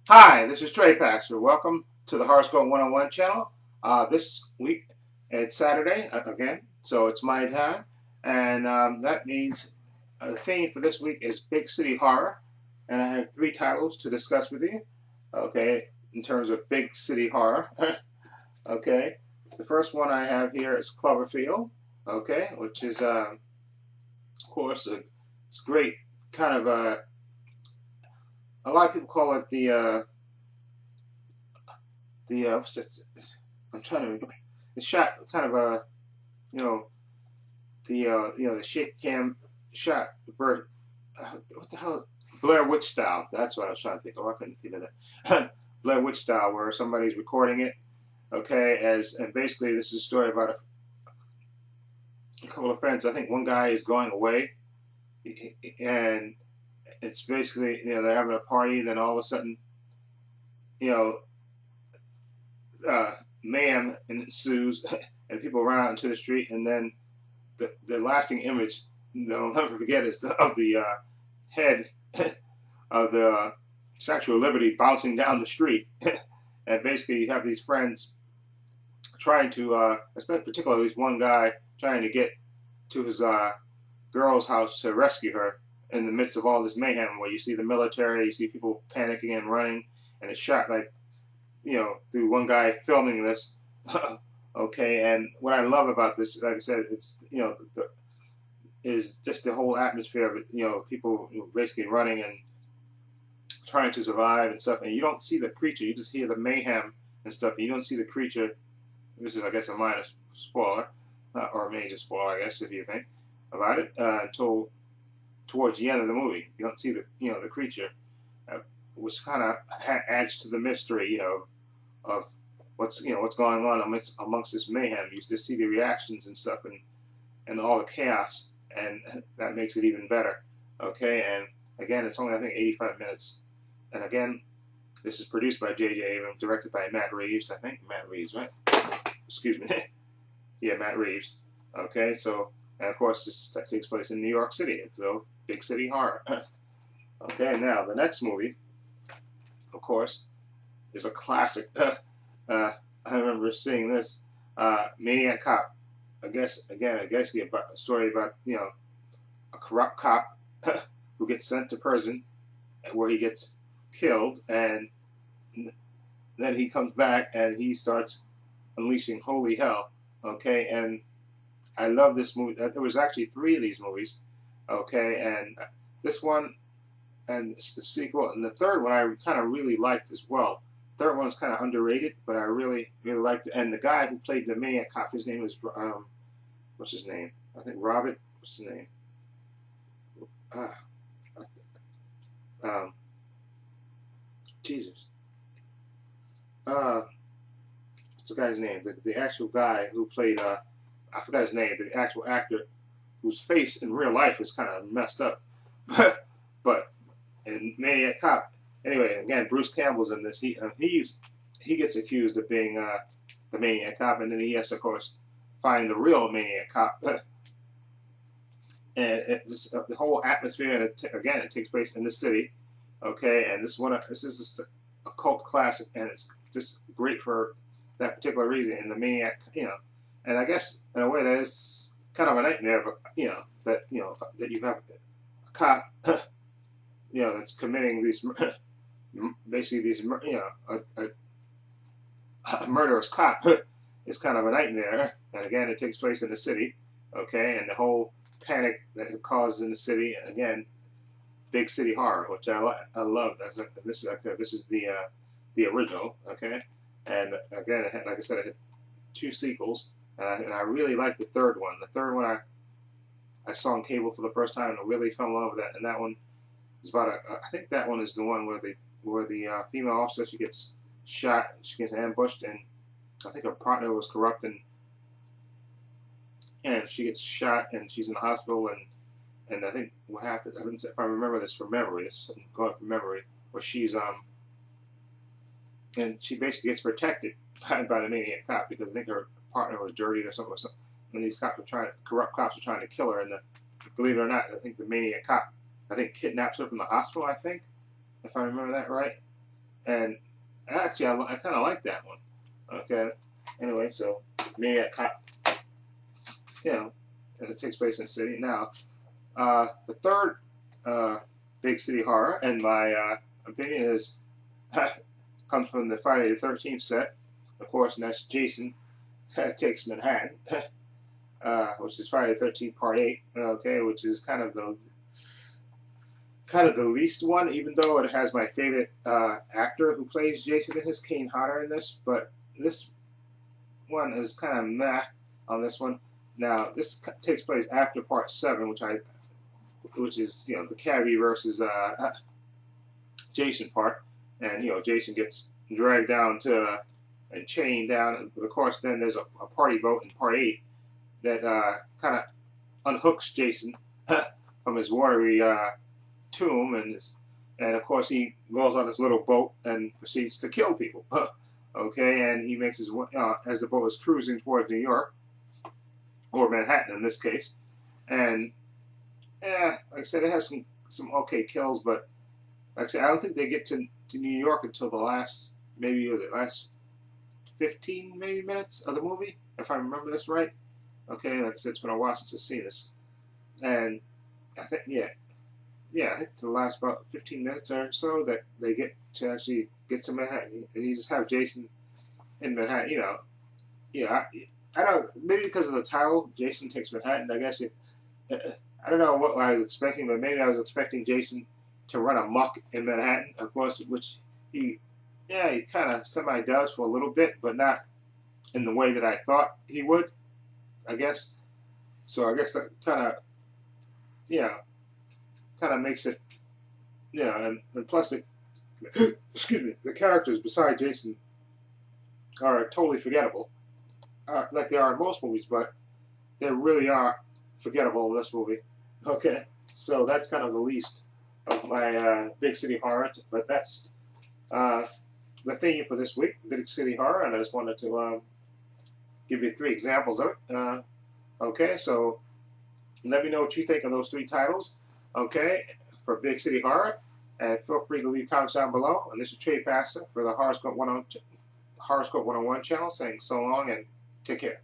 Hi, this is Trey Pastor. Welcome to the Horoscope 101 channel. This week it's Saturday again, so it's my time, and that means the theme for this week is Big City Horror, and I have three titles to discuss with you. Okay, in terms of Big City Horror. Okay, the first one I have here is Cloverfield. Okay, which is of course it's great kind of a lot of people call it the what's this? I'm trying to remember. The shot kind of you know the shake cam shot what the hell, Blair Witch style. That's what I was trying to think of. I couldn't think of that. Blair Witch style, where somebody's recording it. Okay, and basically this is a story about a couple of friends. I think one guy is going away, and it's basically they're having a party, and then all of a sudden you know mayhem ensues, and people run out into the street, and then the lasting image that I'll never forget is of the head of the Statue of Liberty bouncing down the street. And basically, you have these friends trying to, particularly this one guy trying to get to his girl's house to rescue her in the midst of all this mayhem, where you see the military, you see people panicking and running, and it's shot like through one guy filming this. Okay, and what I love about this, like I said, it's is just the whole atmosphere of it. People basically running and trying to survive and stuff, and you don't see the creature. You just hear the mayhem and stuff. And you don't see the creature. This is, I guess, a minor spoiler, or a major spoiler, I guess, if you think about it, until towards the end of the movie. You don't see the creature, which kind of adds to the mystery, of what's going on amongst this mayhem. You just see the reactions and stuff, and all the chaos, and that makes it even better. Okay, and again, it's only, I think, 85 minutes. And again, this is produced by J.J. Abrams, directed by Matt Reeves. I think Matt Reeves, right? Excuse me. Yeah, Matt Reeves. Okay, so, and of course this takes place in New York City, so big city horror. Okay, now the next movie, of course, is a classic. I remember seeing this, Maniac Cop. I guess a story about a corrupt cop who gets sent to prison, where he gets killed, and then he comes back and he starts unleashing holy hell. Okay, and I love this movie. There was actually three of these movies. Okay, and this one and the sequel, and the third one I kind of really liked as well. Third one's kind of underrated, but I really liked it. And the guy who played the Maniac Cop, his name was what's his name? I think Robert. What's his name? Um, Jesus. What's the guy's name? The actual guy who played I forgot his name. The actual actor whose face in real life is kind of messed up, but in Maniac Cop. Anyway, again, Bruce Campbell's in this. He gets accused of being the Maniac Cop, and then he has to, of course, find the real Maniac Cop. And the whole atmosphere, and again, it takes place in the city. Okay, and this is just a cult classic, and it's just great for that particular reason. And the Maniac, and I guess in a way that is kind of a nightmare, but that you have a cop, that's committing these basically these a murderous cop is kind of a nightmare. And again, it takes place in the city. Okay, and the whole panic that it causes in the city. And again, big city horror, which I love. This is the original. Okay, and again, like I said, it had two sequels, and I really liked the third one. The third one I saw on cable for the first time, and I really fell in love with that. And that one is about I think that one is the one where the female officer, she gets shot, she gets ambushed, and I think her partner was corrupt, and she gets shot, and she's in the hospital, and I think what happened, if I remember this from memory, this is going from memory, where she's and she basically gets protected by the Maniac Cop, because I think her partner was dirty or something. And these corrupt cops are trying to kill her, and believe it or not, I think the Maniac Cop, kidnaps her from the hospital, I think, if I remember that right. and actually I kind of like that one. Okay, anyway, so Maniac Cop, you know, and it takes place in the city. Now, the third big city horror, in my opinion, is comes from the Friday the 13th set, of course, and that's Jason Takes Manhattan, which is Friday the 13th Part 8. Okay, which is kind of the least one, even though it has my favorite actor who plays Jason. It is Kane Hodder in this, but this one is kind of meh on this one. Now, this takes place after Part 7, which is, you know, the Cabby versus Jason part, and, you know, Jason gets dragged down to and chained down, and of course then there's a party boat in Part 8 that kind of unhooks Jason from his watery tomb, and of course he goes on this little boat and proceeds to kill people. Okay, and he makes his way as the boat is cruising towards New York, or Manhattan in this case, and like I said, it has some okay kills, but like I said, I don't think they get to New York until the last, maybe the last 15 maybe minutes of the movie, if I remember this right. Okay, like I said, it's been a while since I've seen this, and I think I think the last about 15 minutes or so that they actually get to Manhattan, and you just have Jason in Manhattan. You know, yeah, I don't, maybe because of the title, Jason Takes Manhattan. I guess I don't know what I was expecting, but maybe I was expecting Jason to run amok in Manhattan, of course, which he kind of semi does for a little bit, but not in the way that I thought he would, I guess. So I guess that kind of makes it, and plus excuse me, the characters beside Jason are totally forgettable, like they are in most movies, but they really are forgettable in this movie. Okay, so that's kind of the least of my big city horror, but that's the theme for this week, big city horror, and I just wanted to give you 3 examples of it. Okay, so let me know what you think of those 3 titles. Okay, for big city horror, and feel free to leave comments down below. And this is Trey Pastor for the Horoscope 101 channel, saying so long and take care.